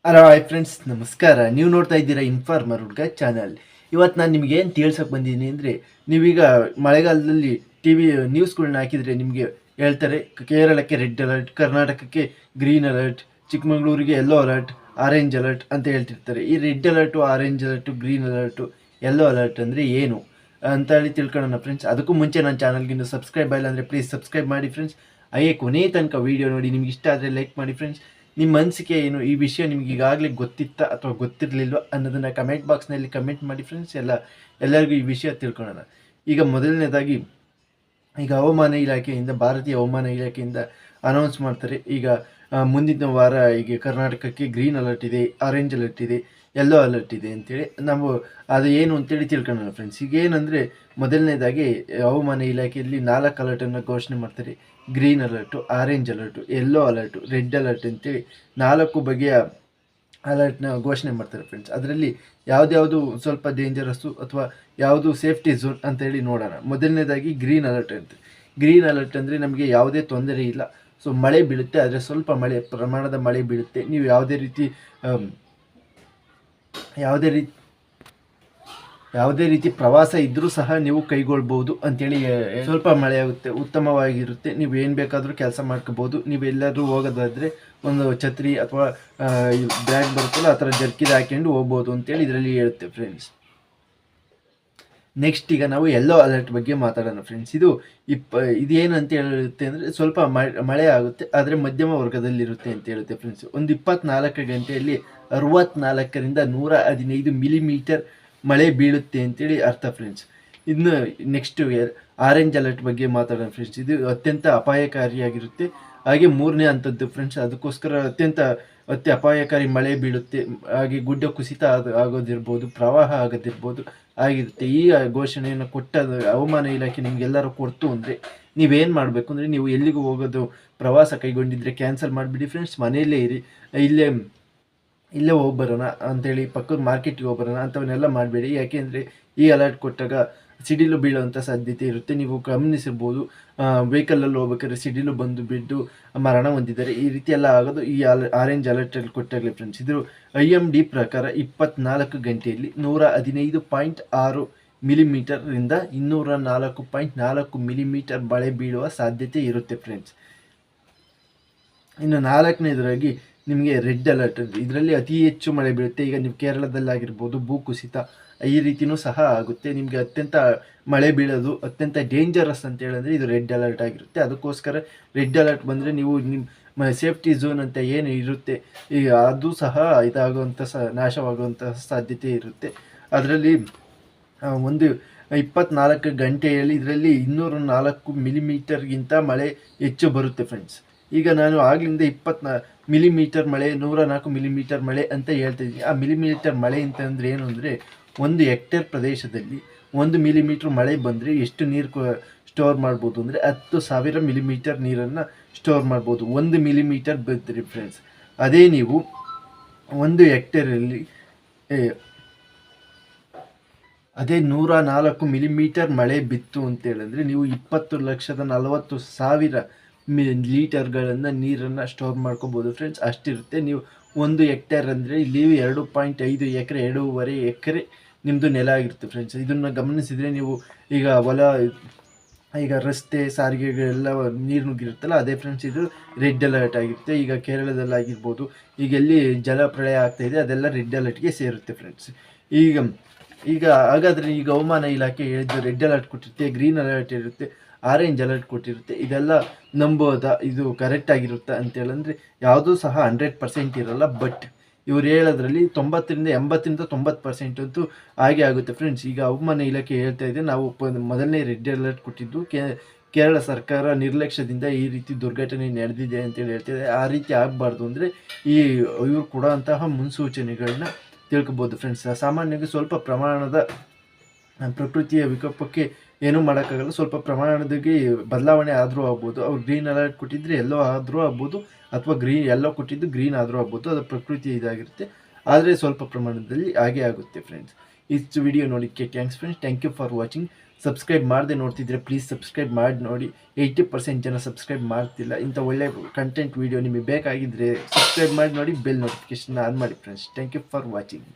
Hello hi friends, ನಮಸ್ಕಾರ. ನೀವು ನೋಡ್ತಾ ಇದ್ದೀರಾ ಇನ್ಫಾರ್ಮರ್ ಹುಡ್ಗ ಚಾನಲ್. ಇವತ್ತು ನಾನು ನಿಮಗೆ ಏನು ತಿಳ್ಸಕ್ಕೆ ಬಂದಿದ್ದೀನಿ ಅಂದರೆ, ನೀವೀಗ ಮಳೆಗಾಲದಲ್ಲಿ ಟಿ ವಿ ನ್ಯೂಸ್ಗಳ್ನ ಹಾಕಿದರೆ ನಿಮಗೆ ಹೇಳ್ತಾರೆ ಕೇರಳಕ್ಕೆ ರೆಡ್ ಅಲರ್ಟ್, ಕರ್ನಾಟಕಕ್ಕೆ ಗ್ರೀನ್ ಅಲರ್ಟ್, ಚಿಕ್ಕಮಗಳೂರಿಗೆ ಯೆಲ್ಲೋ ಅಲರ್ಟ್, ಆರೆಂಜ್ ಅಲರ್ಟ್ ಅಂತ ಹೇಳ್ತಿರ್ತಾರೆ. ಈ red alert, orange alert, green alert, yellow alert ಅಂದರೆ ಏನು ಅಂತ ಹೇಳಿ ತಿಳ್ಕೊಳ್ಳೋಣ ಫ್ರೆಂಡ್ಸ್. ಅದಕ್ಕೂ ಮುಂಚೆ ನನ್ನ ಚಾನಲ್ಗೆ ಇನ್ನೂ ಸಬ್ಸ್ಕ್ರೈಬ್ ಆಗಿಲ್ಲ ಅಂದರೆ ಪ್ಲೀಸ್ ಸಬ್ಸ್ಕ್ರೈಬ್ ಮಾಡಿ ಫ್ರೆಂಡ್ಸ್. ಹಾಗೆ ಕೊನೆ ತನಕ ವೀಡಿಯೋ ನೋಡಿ. ನಿಮ್ಗೆ ಇಷ್ಟ ಆದರೆ ಲೈಕ್ ಮಾಡಿ ಫ್ರೆಂಡ್ಸ್. ನಿಮ್ಮ ಅನಿಸಿಕೆ ಏನು, ಈ ವಿಷಯ ನಿಮ್ಗೆ ಈಗಾಗಲೇ ಗೊತ್ತಿತ್ತಾ ಅಥವಾ ಗೊತ್ತಿರಲಿಲ್ವ ಅನ್ನೋದನ್ನು ಕಮೆಂಟ್ ಬಾಕ್ಸ್ನಲ್ಲಿ ಕಮೆಂಟ್ ಮಾಡಿ ಫ್ರೆಂಡ್ಸ್. ಎಲ್ಲರಿಗೂ ಈ ವಿಷಯ ತಿಳ್ಕೊಳ್ಳೋಣ. ಈಗ ಮೊದಲನೇದಾಗಿ, ಈಗ ಹವಾಮಾನ ಇಲಾಖೆಯಿಂದ, ಭಾರತೀಯ ಹವಾಮಾನ ಇಲಾಖೆಯಿಂದ ಅನೌನ್ಸ್ ಮಾಡ್ತಾರೆ. ಈಗ ಮುಂದಿನ ವಾರ ಈಗ ಕರ್ನಾಟಕಕ್ಕೆ ಗ್ರೀನ್ ಅಲರ್ಟ್ ಇದೆ, ಆರೆಂಜ್ ಅಲರ್ಟ್ ಇದೆ, ಯೆಲ್ಲೋ ಅಲರ್ಟ್ ಇದೆ ಅಂತೇಳಿ. ನಾವು ಅದು ಏನು ಅಂತೇಳಿ ತಿಳ್ಕೊಳ್ಳೋಣ ಫ್ರೆಂಡ್ಸ್. ಈಗ ಏನಂದರೆ, ಮೊದಲನೇದಾಗಿ ಹವಾಮಾನ ಇಲಾಖೆಯಲ್ಲಿ 4 ಅಲರ್ಟನ್ನು ಘೋಷಣೆ ಮಾಡ್ತಾರೆ. Green alert, orange alert, yellow alert, red alert ಅಂತೇಳಿ 4 ಬಗೆಯ ಅಲರ್ಟ್ನ ಘೋಷಣೆ ಮಾಡ್ತಾರೆ ಫ್ರೆಂಡ್ಸ್. ಅದರಲ್ಲಿ ಯಾವ್ದ್ಯಾವುದು ಸ್ವಲ್ಪ ಡೇಂಜರಸ್ಸು ಅಥವಾ ಯಾವುದು ಸೇಫ್ಟಿ ಝೋನ್ ಅಂತೇಳಿ ನೋಡೋಣ. ಮೊದಲನೇದಾಗಿ ಗ್ರೀನ್ ಅಲರ್ಟ್ ಅಂತ. ಗ್ರೀನ್ ಅಲರ್ಟ್ ಅಂದರೆ ನಮಗೆ ಯಾವುದೇ ತೊಂದರೆ ಇಲ್ಲ. ಸೊ ಮಳೆ ಬೀಳುತ್ತೆ, ಆದರೆ ಸ್ವಲ್ಪ ಪ್ರಮಾಣದ ಮಳೆ ಬೀಳುತ್ತೆ. ನೀವು ಯಾವುದೇ ರೀತಿ ಯಾವುದೇ ರೀತಿ ಪ್ರವಾಸ ಇದ್ದರೂ ಸಹ ನೀವು ಕೈಗೊಳ್ಬೋದು ಅಂಥೇಳಿ. ಸ್ವಲ್ಪ ಮಳೆ ಆಗುತ್ತೆ, ಉತ್ತಮವಾಗಿರುತ್ತೆ. ನೀವು ಏನು ಬೇಕಾದರೂ ಕೆಲಸ ಮಾಡ್ಕೋಬೋದು. ನೀವು ಎಲ್ಲಾದರೂ ಹೋಗೋದಾದರೆ ಒಂದು ಛತ್ರಿ ಅಥವಾ ಬ್ಯಾಗ್ ಬರುತ್ತಲ್ಲ, ಆ ಥರ ಜರ್ಕಿದ್ ಹಾಕ್ಕೊಂಡು ಹೋಗ್ಬೋದು ಅಂತೇಳಿ ಇದರಲ್ಲಿ ಹೇಳುತ್ತೆ ಫ್ರೆಂಡ್ಸ್. ನೆಕ್ಸ್ಟ್ ಈಗ ನಾವು ಯೆಲ್ಲೋ ಅಲರ್ಟ್ ಬಗ್ಗೆ ಮಾತಾಡೋಣ ಫ್ರೆಂಡ್ಸ್. ಇದೇನು ಅಂತ ಹೇಳುತ್ತೆ ಅಂದರೆ, ಸ್ವಲ್ಪ ಮಳೆ ಆಗುತ್ತೆ, ಆದರೆ ಮಧ್ಯಮ ವರ್ಗದಲ್ಲಿರುತ್ತೆ ಅಂತ ಹೇಳುತ್ತೆ ಫ್ರೆಂಡ್ಸ್. ಒಂದು 24 ಗಂಟೆಯಲ್ಲಿ 64ರಿಂದ 115 ಮಿಲಿಮೀಟರ್ ಮಳೆ ಬೀಳುತ್ತೆ ಅಂತೇಳಿ ಅರ್ಥ ಫ್ರೆಂಡ್ಸ್. ಇನ್ನು ನೆಕ್ಸ್ಟ್ ಆರೆಂಜ್ ಅಲರ್ಟ್ ಬಗ್ಗೆ ಮಾತಾಡೋಣ ಫ್ರೆಂಡ್ಸ್. ಇದು ಅತ್ಯಂತ ಅಪಾಯಕಾರಿಯಾಗಿರುತ್ತೆ. ಹಾಗೆ 3ನೇ ಹಂತದ್ದು ಫ್ರೆಂಡ್ಸ್. ಅದಕ್ಕೋಸ್ಕರ ಅತಿ ಅಪಾಯಕಾರಿ ಮಳೆ ಬೀಳುತ್ತೆ. ಹಾಗೆ ಗುಡ್ಡ ಕುಸಿತ ಆಗೋದಿರ್ಬೋದು, ಪ್ರವಾಹ ಆಗೋದಿರ್ಬೋದು ಆಗಿರುತ್ತೆ. ಈ ಘೋಷಣೆಯನ್ನು ಕೊಟ್ಟ ಹವಾಮಾನ ಇಲಾಖೆ ನಿಮಗೆಲ್ಲರೂ ಕೊಡ್ತು ಅಂದರೆ, ನೀವೇನು ಮಾಡಬೇಕು ಅಂದರೆ, ನೀವು ಎಲ್ಲಿಗೂ ಹೋಗೋದು ಪ್ರವಾಸ ಕೈಗೊಂಡಿದ್ರೆ ಕ್ಯಾನ್ಸಲ್ ಮಾಡಿಬಿಡಿ ಫ್ರೆಂಡ್ಸ್. ಮನೆಯಲ್ಲೇ ಇರಿ. ಇಲ್ಲೇ ಹೋಗಿ ಬರೋಣ ಅಂಥೇಳಿ, ಪಕ್ಕದ ಮಾರ್ಕೆಟಿಗೆ ಹೋಗಿ ಬರೋಣ ಅಂಥವನ್ನೆಲ್ಲ ಮಾಡಬೇಡಿ. ಯಾಕೆಂದರೆ ಈ ಅಲರ್ಟ್ ಕೊಟ್ಟಾಗ ಸಿಡಿಲು ಬೀಳುವಂಥ ಸಾಧ್ಯತೆ ಇರುತ್ತೆ. ನೀವು ಗಮನಿಸಿರ್ಬೋದು, ವೆಹಿಕಲಲ್ಲಿ ಹೋಗ್ಬೇಕಾದ್ರೆ ಸಿಡಿಲು ಬಂದು ಬಿದ್ದು ಮರಣ ಹೊಂದಿದ್ದಾರೆ. ಈ ರೀತಿ ಎಲ್ಲ ಆಗೋದು ಈ ಆರೆಂಜ್ ಅಲರ್ಟಲ್ಲಿ ಕೊಟ್ಟಾಗಲೇ ಫ್ರೆಂಡ್ಸ್. ಇದು IMD ಪ್ರಕಾರ 24 ಗಂಟೆಯಲ್ಲಿ 115.6 ಮಿಲಿಮೀಟರ್ರಿಂದ 204.4 ಮಿಲಿಮೀಟರ್ ಮಳೆ ಬೀಳುವ ಸಾಧ್ಯತೆ ಇರುತ್ತೆ ಫ್ರೆಂಡ್ಸ್. ಇನ್ನು 4ನೇದಾಗಿ ನಿಮಗೆ ರೆಡ್ ಅಲರ್ಟ್. ಇದರಲ್ಲಿ ಅತಿ ಹೆಚ್ಚು ಮಳೆ ಬೀಳುತ್ತೆ. ಈಗ ನೀವು ಕೇರಳದಲ್ಲಾಗಿರ್ಬೋದು, ಭೂಕುಸಿತ ಈ ರೀತಿಯೂ ಸಹ ಆಗುತ್ತೆ. ನಿಮಗೆ ಅತ್ಯಂತ ಮಳೆ ಬೀಳೋದು ಅತ್ಯಂತ ಡೇಂಜರಸ್ ಅಂತ ಹೇಳಿದ್ರೆ ಇದು ರೆಡ್ ಅಲರ್ಟ್ ಆಗಿರುತ್ತೆ. ಅದಕ್ಕೋಸ್ಕರ ರೆಡ್ ಅಲರ್ಟ್ ಬಂದರೆ ನೀವು ನಿಮ್ಮ ಸೇಫ್ಟಿ ಝೋನ್ ಅಂತ ಏನು ಇರುತ್ತೆ, ಈಗ ಅದು ಸಹ ನಾಶವಾಗುವಂಥ ಸಾಧ್ಯತೆ ಇರುತ್ತೆ. ಅದರಲ್ಲಿ ಒಂದು 24 ಗಂಟೆಯಲ್ಲಿ ಇದರಲ್ಲಿ 204 ಮಿಲಿಮೀಟರ್ಗಿಂತ ಮಳೆ ಹೆಚ್ಚು ಬರುತ್ತೆ ಫ್ರೆಂಡ್ಸ್. ಈಗ ನಾನು ಆಗ್ಲಿಂದ 24 ಮಿಲಿಮೀಟರ್ ಮಳೆ, 104 ಮಿಲಿಮೀಟರ್ ಮಳೆ ಅಂತ ಹೇಳ್ತಾಯಿದ್ದೀನಿ. ಆ ಮಿಲಿಮೀಟರ್ ಮಳೆ ಅಂತಂದರೆ ಏನು ಅಂದರೆ, 1 ಹೆಕ್ಟೇರ್ ಪ್ರದೇಶದಲ್ಲಿ 1 ಮಿಲಿಮೀಟ್ರ್ ಮಳೆ ಬಂದರೆ ಎಷ್ಟು ನೀರು ಸ್ಟೋರ್ ಮಾಡ್ಬೋದು ಅಂದರೆ 10,000 ಮಿಲಿಮೀಟರ್ ನೀರನ್ನು ಸ್ಟೋರ್ ಮಾಡ್ಬೋದು 1 ಮಿಲಿಮೀಟರ್ ಬಂದರೆ ಫ್ರೆಂಡ್ಸ್. ಅದೇ ನೀವು 1 ಹೆಕ್ಟೇರಲ್ಲಿ ಅದೇ 104 ಮಿಲಿಮೀಟರ್ ಮಳೆ ಬಿತ್ತು ಅಂತೇಳಿದ್ರೆ, ನೀವು 20,40,000 ಲೀಟರ್ಗಳನ್ನು ನೀರನ್ನು ಸ್ಟೋರ್ ಮಾಡ್ಕೋಬೋದು ಫ್ರೆಂಡ್ಸ್. ಅಷ್ಟಿರುತ್ತೆ. ನೀವು 1 ಹೆಕ್ಟೇರ್ ಅಂದರೆ ಇಲ್ಲಿ 2.5 ಎಕರೆ, 2.5 ಎಕರೆ ನಿಮ್ಮದು ನೆಲ ಆಗಿರುತ್ತೆ ಫ್ರೆಂಡ್ಸ್. ಇದನ್ನು ಗಮನಿಸಿದರೆ ನೀವು ಈಗ ರಸ್ತೆ ಸಾರಿಗೆಗಳೆಲ್ಲ ನೀರು ನುಗ್ಗಿರುತ್ತಲ್ಲ, ಅದೇ ಫ್ರೆಂಡ್ಸ್ ಇದು ರೆಡ್ ಅಲರ್ಟ್ ಆಗಿರುತ್ತೆ. ಈಗ ಕೇರಳದಲ್ಲಾಗಿರ್ಬೋದು, ಈಗ ಎಲ್ಲಿ ಜಲಪ್ರಳಯ ಆಗ್ತಾಯಿದೆ ಅದೆಲ್ಲ ರೆಡ್ ಅಲರ್ಟ್ಗೆ ಸೇರುತ್ತೆ ಫ್ರೆಂಡ್ಸ್. ಈಗ ಹಾಗಾದರೆ ಈಗ ಹವಾಮಾನ ಇಲಾಖೆ ಹೇಳಿದ್ದು ರೆಡ್ ಅಲರ್ಟ್ ಕೊಟ್ಟಿರುತ್ತೆ, ಗ್ರೀನ್ ಅಲರ್ಟ್ ಇರುತ್ತೆ, ಆರೆಂಜ್ ಅಲರ್ಟ್ ಕೊಟ್ಟಿರುತ್ತೆ. ಇದೆಲ್ಲ ನಂಬೋದಾ, ಇದು ಕರೆಕ್ಟ್ ಆಗಿರುತ್ತಾ ಅಂತೇಳಂದರೆ ಯಾವುದೂ ಸಹ 100% ಇರೋಲ್ಲ. ಬಟ್ ಇವ್ರು ಹೇಳೋದ್ರಲ್ಲಿ 90% ಅಂತೂ ಹಾಗೆ ಆಗುತ್ತೆ ಫ್ರೆಂಡ್ಸ್. ಈಗ ಹವಾಮಾನ ಇಲಾಖೆ ಹೇಳ್ತಾ ಇದೆ, ನಾವು ಮೊದಲನೇ ರೆಡ್ ಅಲರ್ಟ್ ಕೊಟ್ಟಿದ್ದು ಕೇರಳ ಸರ್ಕಾರ ನಿರ್ಲಕ್ಷ್ಯದಿಂದ ಈ ರೀತಿ ದುರ್ಘಟನೆ ನಡೆದಿದೆ ಅಂತೇಳಿ ಹೇಳ್ತಿದೆ. ಆ ರೀತಿ ಆಗಬಾರ್ದು ಅಂದರೆ ಇವ್ರು ಕೊಡೋಂತಹ ಮುನ್ಸೂಚನೆಗಳನ್ನ ತಿಳ್ಕೊಬೋದು ಫ್ರೆಂಡ್ಸ್. ಸಾಮಾನ್ಯವಾಗಿ ಸ್ವಲ್ಪ ಪ್ರಮಾಣದ ಪ್ರಕೃತಿಯ ವಿಕೋಪಕ್ಕೆ ಏನೂ ಮಾಡೋಕ್ಕಾಗಲ್ಲ. ಸ್ವಲ್ಪ ಪ್ರಮಾಣದಾಗಿ ಬದಲಾವಣೆ ಆದರೂ ಆಗ್ಬೋದು. ಅವ್ರು ಗ್ರೀನ್ ಅಲರ್ಟ್ ಕೊಟ್ಟಿದ್ರೆ ಎಲ್ಲೋ ಆದರೂ ಆಗ್ಬೋದು, ಅಥವಾ ಎಲ್ಲೋ ಕೊಟ್ಟಿದ್ದು ಗ್ರೀನ್ ಆದರೂ ಆಗ್ಬೋದು. ಅದು ಪ್ರಕೃತಿ ಇದಾಗಿರುತ್ತೆ. ಆದರೆ ಸ್ವಲ್ಪ ಪ್ರಮಾಣದಲ್ಲಿ ಹಾಗೆ ಆಗುತ್ತೆ ಫ್ರೆಂಡ್ಸ್. ಇಷ್ಟು ವಿಡಿಯೋ ನೋಡಿಕ್ಕೆ thanks friends. Thank you for watching. Subscribe ಮಾಡದೆ ನೋಡ್ತಿದ್ರೆ ಪ್ಲೀಸ್ ಸಬ್ಸ್ಕ್ರೈಬ್ ಮಾಡಿ ನೋಡಿ. 80% ಜನ ಸಬ್ಸ್ಕ್ರೈಬ್ ಮಾಡ್ತಿಲ್ಲ. ಇಂಥ ಒಳ್ಳೆ ಕಂಟೆಂಟ್ ವಿಡಿಯೋ ನಿಮಗೆ ಬೇಕಾಗಿದ್ದರೆ ಸಬ್ಸ್ಕ್ರೈಬ್ ಮಾಡಿ ನೋಡಿ, ಬೆಲ್ ನೋಟಿಫಿಕೇಶನ್ ಆನ್ ಮಾಡಿ friends. Thank you for watching.